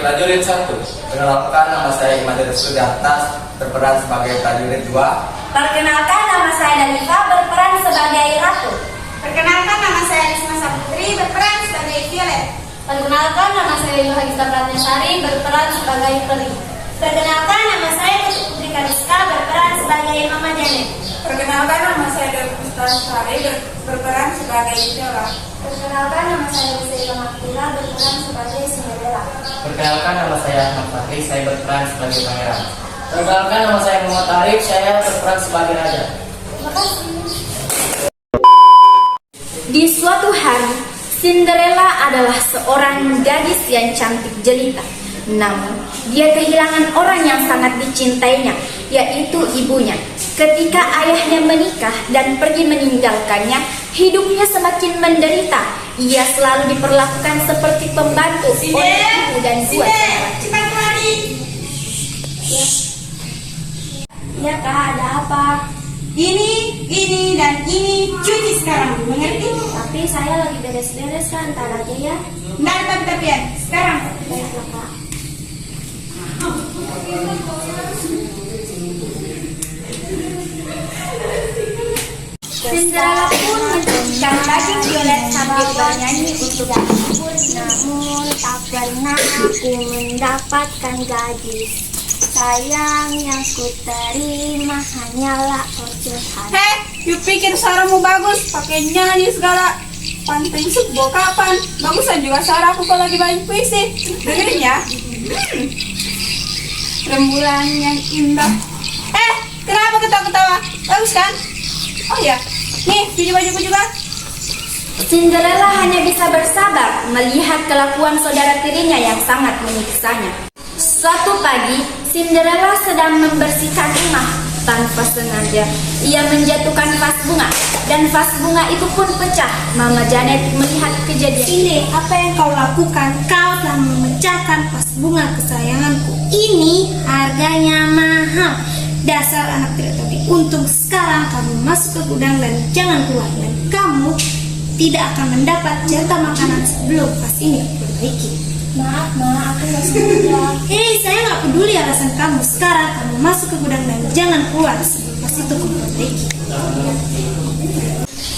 prajurit 1. Perkenalkan, nama saya Imadil Sudiartas, berperan sebagai prajurit 2. Perkenalkan, nama saya Danifa, berperan sebagai Ratu. Perkenalkan, nama saya Risma Saputri, berperan sebagai Violet. Perkenalkan, nama saya Yohagita Pratnyasari, berperan sebagai Peri. Perkenalkan, nama saya Putri Kariska, berperan sebagai Mama Janet. Perkenalkan, nama saya Dewi Pustasari, berperan sebagai Viola. Perkenalkan, nama saya Wisela Maktila, berperan sebagai Cinderella. Perkenalkan, nama saya Ahmad Fakri, saya berperan sebagai pangeran. Perkenalkan, nama saya Muhammad Arif, saya berperan sebagai raja. Terima kasih. Di suatu hari, Cinderella adalah seorang gadis yang cantik jelita. Namun, dia kehilangan orang yang sangat dicintainya, yaitu ibunya. Ketika ayahnya menikah dan pergi meninggalkannya, hidupnya semakin menderita. Ia selalu diperlakukan seperti pembantu oleh ibu dan dua saudara. Cepat lari. Ya kak, ada apa? Ini, dan ini cuci sekarang, mengerti? Tapi saya lagi beres-beres kan, ntar aja ya. Nggak ada tapi-tapian, sekarang. Baiklah kak. Cinderella pun mencucikan baju Violet sambil bernyanyi untuk menghibur. Namun tak pernah aku mendapatkan gadis. Sayang yang ku terima hanyalah ocehan. Hei, you pikir suaramu bagus, pakai nyanyi segala. Panting sebuah kapan? Bagusan juga suara aku kalau lagi main puisi. Dengerin ya. Rembulan yang indah. Kenapa ketawa-ketawa? Bagus kan? Oh ya, nih cuci bajuku juga. Cinderella hanya bisa bersabar melihat kelakuan saudara tirinya yang sangat menyiksanya. Suatu pagi, Cinderella sedang membersihkan rumah. Tanpa sengaja, ia menjatuhkan vas bunga, dan vas bunga itu pun pecah. Mama Janet melihat kejadian. Cindy, apa yang kau lakukan? Kau telah memecahkan vas bunga kesayanganku. Ini harganya mahal. Dasar anak tidak tahu diuntung. Sekarang kamu masuk ke gudang dan jangan keluar. Dan kamu tidak akan mendapat jatah makanan sebelum vas ini diperbaiki. Maaf, aku nggak sengaja. Saya nggak peduli alasan kamu. Sekarang kamu masuk ke gudang dan jangan keluar sebelum vas itu diperbaiki.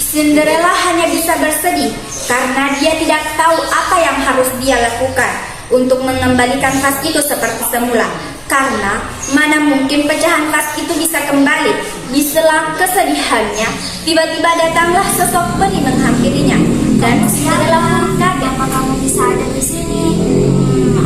Cinderella hanya bisa bersedih karena dia tidak tahu apa yang harus dia lakukan untuk mengembalikan vas itu seperti semula. Karena mana mungkin pecahan vas itu bisa kembali. Di sela kesedihannya, tiba-tiba datanglah sosok peri menghampirinya, dan Cinderella pun kaget. Apa kamu bisa ada di sini?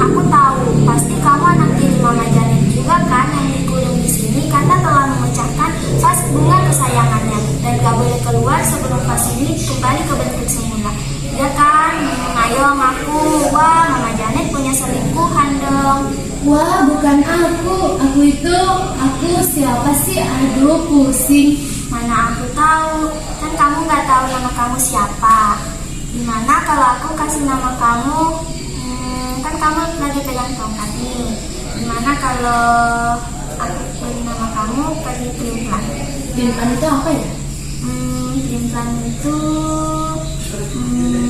Aku tahu, pasti kamu anak tiri Mama Janet juga kan yang dikurung di sini karena telah memecahkan vas bunga kesayangannya dan gak boleh keluar sebelum vas ini kembali ke bentuk semula. Ya kan? Ayo ngaku. Wah, Mama Janet punya selingkuhan dong. Wah, bukan aku. Aku siapa sih? Aduh, pusing. Mana aku tahu? Kan kamu gak tahu nama kamu siapa. Gimana kalau aku kasih nama kamu? Kan kamu lagi pegang tongkat nih. Gimana kalau aku beri nama kamu Peri Primplan? Primplan itu apa ya? Primplan itu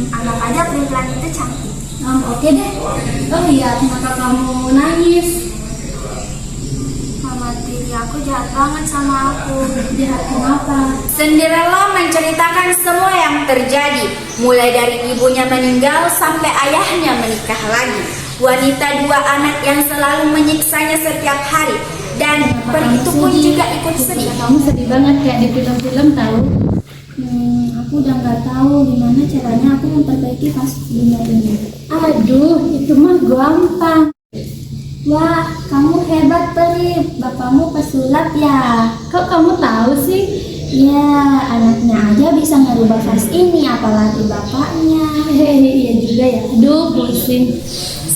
anggap aja Primplan itu cantik. Oke deh. Oh iya, kenapa kamu nangis? Mama tiri aku jahat banget sama aku. Jahat kenapa? Cinderella menceritakan semua yang terjadi, mulai dari ibunya meninggal sampai ayahnya menikah lagi. Wanita dua anak yang selalu menyiksanya setiap hari, dan peri itu pun juga ikut sedih. Kamu sedih banget kayak di film-film tahu. Aku udah nggak tahu gimana caranya aku memperbaiki vas bunga ini. Aduh, itu mah gampang. Wah, kamu hebat Peri. Bapakmu pesulap ya. Kok kamu tahu sih? Ya, anaknya aja bisa ngerubah vas ini, apalagi bapaknya. Hehehe, iya juga ya. Aduh, pusing.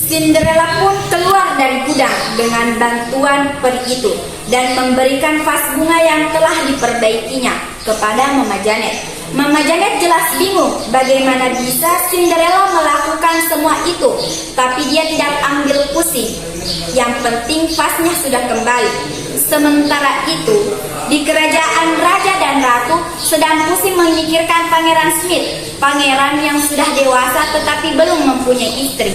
Cinderella pun keluar dari gudang dengan bantuan peri itu dan memberikan vas bunga yang telah diperbaikinya kepada Mama Janet. Mama Janet jelas bingung bagaimana bisa Cinderella melakukan semua itu, tapi dia tidak ambil pusing. Yang penting vasnya sudah kembali. Sementara itu, di kerajaan Raja dan Ratu sedang pusing memikirkan Pangeran Smith, pangeran yang sudah dewasa tetapi belum mempunyai istri.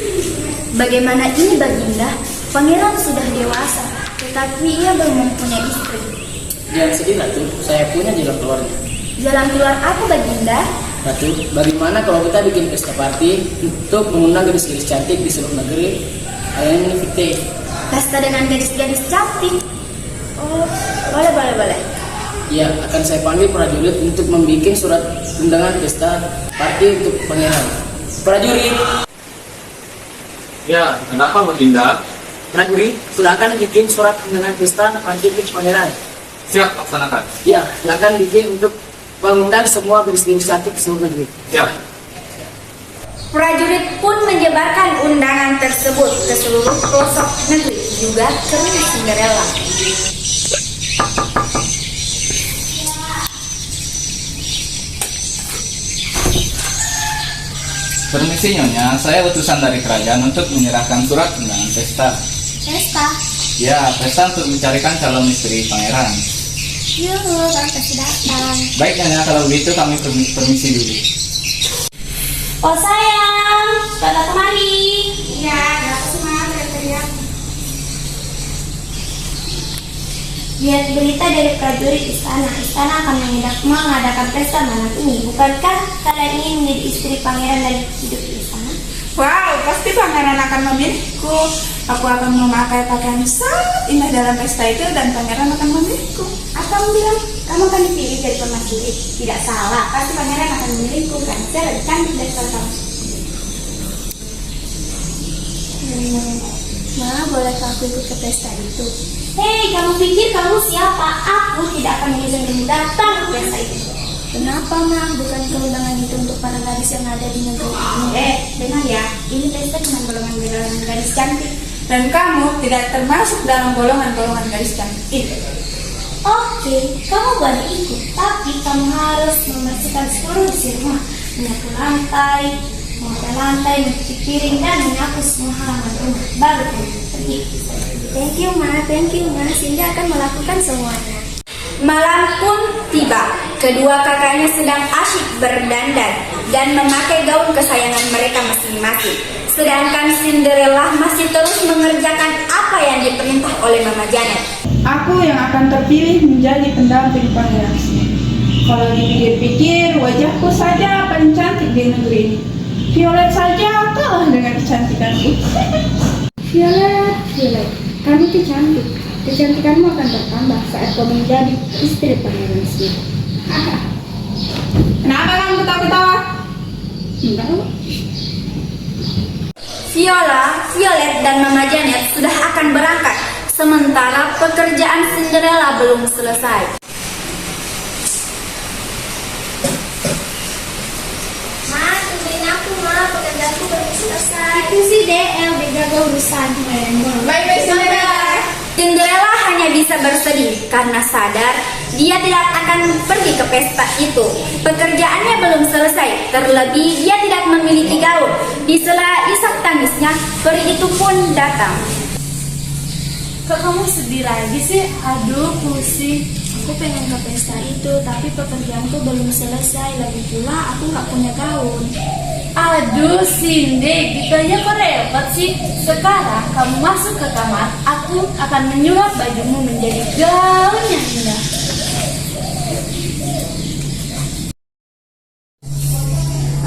Bagaimana ini Baginda? Pangeran sudah dewasa, tetapi ia belum mempunyai istri. Jangan sedih Ratu, saya punya jalan keluarnya. Jalan keluar apa Baginda? Ratu, bagaimana kalau kita bikin pesta party untuk mengundang gadis-gadis cantik di seluruh negeri? Kalian ini fiktif. Pesta dengan gadis-gadis cantik. Oh, boleh. Ya, akan saya panggil prajurit untuk membuat surat undangan pesta party untuk pangeran. Prajurit, Ya, kenapa Baginda? prajurit, silakan bikin surat undangan pesta party untuk pangeran. Siap, laksanakan. Ya, silakan bikin untuk mengundang semua gadis-gadis cantik di seluruh negeri. Siap. Prajurit pun menyebarkan undangan tersebut ke seluruh pelosok negeri, juga ke rumah Cinderella. Permisi Nyonya, saya utusan dari kerajaan untuk menyerahkan surat undangan pesta. Pesta. Ya, pesta untuk mencarikan calon istri pangeran. Yuhu, kami kasih datang. Baik Nyonya, kalau begitu kami permisi dulu. Oh sayang, datang kemari. Ya, ada semangat teriak. Lihat berita dari prajurit istana. Istana akan mengadakan pesta malam ini. Bukankah kalian ingin menjadi istri pangeran dan hidup di istana? Wow, pasti pangeran akan memilihku. Aku akan memakai pakaian sangat indah dalam pesta itu dan pangeran akan memilihku. Atau bilang kamu akan dipilih jadi permaisuri? Tidak salah, pasti pangeran akan memilihku kan. Saya lebih cantik dari kamu. Ma, bolehkah aku ikut ke pesta itu? Hei, kamu pikir kamu siapa? Aku tidak akan mengizinkanmu datang ke pesta itu. Kenapa, Ma? Bukan keundangan itu untuk para gadis yang ada di negeri ini? Dengar ya, ini pesta cuma golongan gadis cantik. Dan kamu tidak termasuk dalam golongan-golongan gadis cantik itu. Oke, kamu boleh ikut, tapi kamu harus membersihkan seluruh isi rumah, menyapu lantai, mengopel lantai, mencuci piring, dan menyapu semua halaman rumah. Baru kamu pergi. Thank you ma, Cindy akan melakukan semuanya. Malam pun tiba, kedua kakaknya sedang asyik berdandan dan memakai gaun kesayangan mereka masing-masing. Sedangkan Cinderella masih terus mengerjakan apa yang diperintah oleh Mama Janet. Aku yang akan terpilih menjadi pendamping pangeran. Kalau dipikir-pikir, wajahku saja paling cantik di negeri ini. Violet saja kalah dengan kecantikanku. Violet, kamu tuh cantik. Kecantikanmu akan bertambah saat kau menjadi istri pangeran Smith. Kenapa kamu ketawa-ketawa? Enggak. Violet dan Mama Janet sudah akan berangkat, sementara pekerjaan Cinderella belum selesai. Ma, tungguin aku, Ma. Pekerjaanku belum selesai. Itu sih DL jaga urusan. Bye-bye Cinderella. Cinderella hanya bisa bersedih karena sadar dia tidak akan pergi ke pesta itu. Pekerjaannya belum selesai, terlebih dia tidak memiliki gaun. Di sela isak tangisnya, peri itu pun datang. Kok kamu sedih lagi sih? Aduh, pusing. Aku pengen ke pesta itu, tapi pekerjaanku belum selesai. Lagi pula aku nggak punya gaun. Aduh, Cindy, gitu aja kok repot sih. Sekarang kamu masuk ke kamar, aku akan menyulap bajumu menjadi gaun yang indah.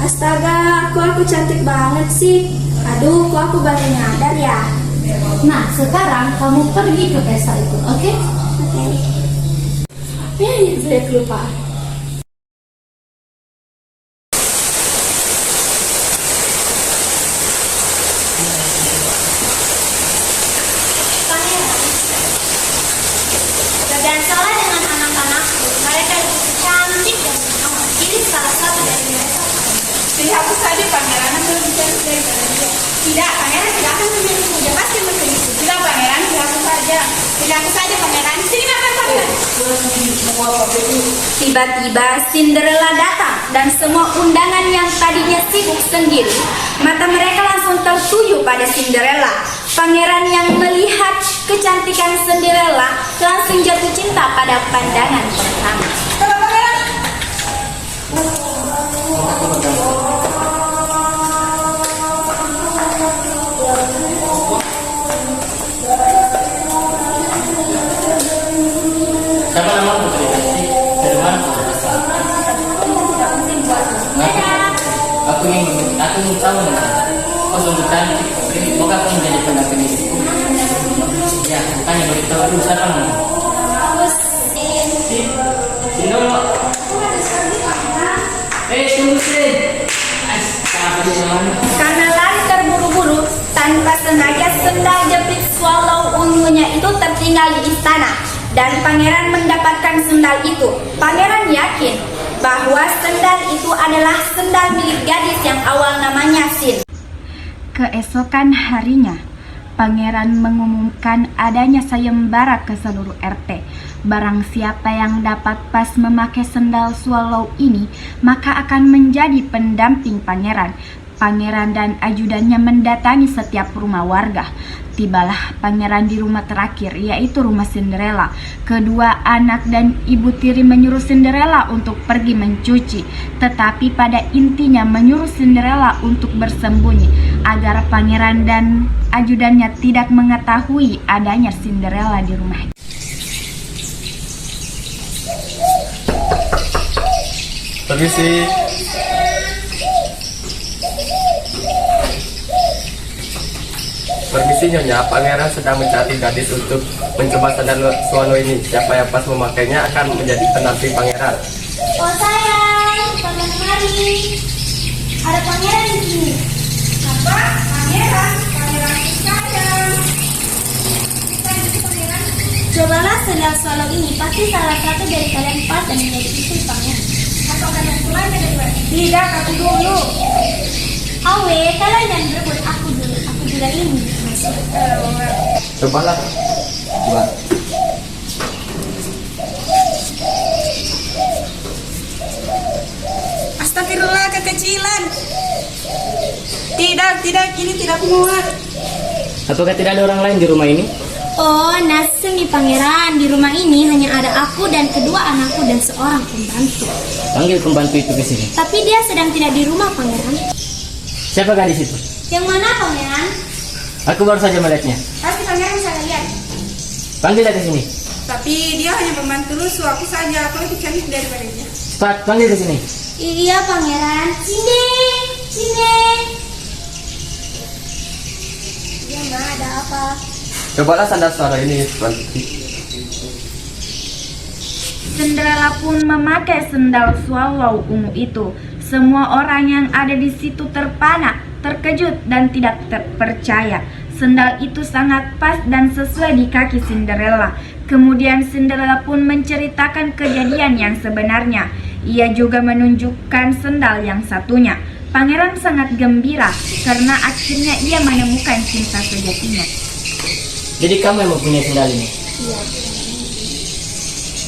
Astaga, kok aku cantik banget sih? Aduh, kok aku baru nyadar ya? Nah, sekarang kamu pergi ke pesta itu, oke? Oke. Saya kelupaan. Dan salah dengan anak-anakku, mereka lebih cantik dan menawan. Ini salah satu dari mereka. Lihatku saja pangeran aku lebih cantik daripada dia. Tidak, pangeran tidak akan memilihmu. Dia pasti memilihmu. Tidak pangeran, lihatku saja. Lihatku saja pangeran. Sini makan pangeran. Tiba-tiba Cinderella datang dan semua undangan yang tadinya sibuk sendiri, mata mereka langsung tertuju pada Cinderella. Pangeran yang melihat kecantikan Cinderella langsung jatuh cinta pada pandangan pertama. Kalau pangeran, tahu nih, kau sungguh cantik. Semoga kau menjadi pendamping diriku. Ya, bukannya begitu dulu sana. Tunggu sih. Karena lari terburu-buru, tanpa sengaja sendal jepit swallow ungunya itu tertinggal di istana. Dan pangeran mendapatkan sendal itu. Pangeran yakin bahwa sendal itu adalah sendal milik gadis yang awal namanya Sin. Keesokan harinya, pangeran mengumumkan adanya sayembara ke seluruh RT. Barang siapa yang dapat pas memakai sendal swallow ini, maka akan menjadi pendamping pangeran. Pangeran dan ajudannya mendatangi setiap rumah warga. Tibalah pangeran di rumah terakhir, yaitu rumah Cinderella. Kedua anak dan ibu tiri menyuruh Cinderella untuk pergi mencuci, tetapi pada intinya menyuruh Cinderella untuk bersembunyi agar pangeran dan ajudannya tidak mengetahui adanya Cinderella di rumah. Permisi. Permisi Nyonya, pangeran sedang mencari gadis untuk mencoba sandal swallow ini. Siapa yang pas memakainya akan menjadi pendamping pangeran. Oh sayang, pangeran mari. Ada pangeran di sini. Apa? Pangeran? Pangeran sayang. Cobalah sendal swallow ini, pasti salah satu dari kalian pas dan menjadi istri pangeran. Atau kalian pulangnya dari mana? Tidak, aku dulu. Awe, kalian jangan berebut, aku dulu. Aku juga ini. Cobalah. Buat. Astagfirullah, kekecilan. Tidak, ini tidak muat. Apakah tidak ada orang lain di rumah ini? Oh, nasib nih pangeran. Di rumah ini hanya ada aku dan kedua anakku dan seorang pembantu. Panggil pembantu itu ke sini. Tapi dia sedang tidak di rumah pangeran. Siapa gadis itu? Yang mana pangeran? Aku baru saja melihatnya. Pasti pangeran bisa lihat. Panggil dia ke sini. Tapi dia hanya pembantu lusuh, aku saja. Aku lebih cantik daripada dia. Cepat, panggil ke sini. Iya pangeran. Sini, sini. Iya ma, ada apa? Cobalah sandal swallow ini. Cinderella pun memakai sendal swallow ungu itu. Semua orang yang ada di situ terpana, terkejut dan tidak terpercaya. Sendal itu sangat pas dan sesuai di kaki Cinderella. Kemudian Cinderella pun menceritakan kejadian yang sebenarnya. Ia juga menunjukkan sendal yang satunya. Pangeran sangat gembira karena akhirnya ia menemukan cinta sejatinya. Jadi kamu yang mempunyai sendal ini? Iya,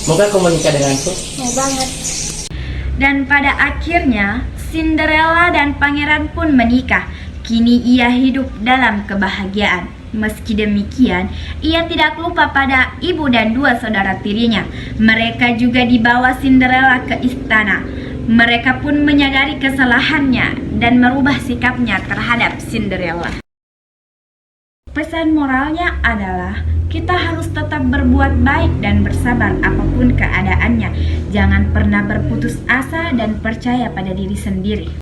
Moga kau menikah denganku. mau banget. Dan pada akhirnya Cinderella dan pangeran pun menikah. Kini ia hidup dalam kebahagiaan. Meski demikian, ia tidak lupa pada ibu dan dua saudara tirinya. Mereka juga dibawa Cinderella ke istana. Mereka pun menyadari kesalahannya dan merubah sikapnya terhadap Cinderella. Pesan moralnya adalah kita harus tetap berbuat baik dan bersabar apapun keadaannya. Jangan pernah berputus asa dan percaya pada diri sendiri.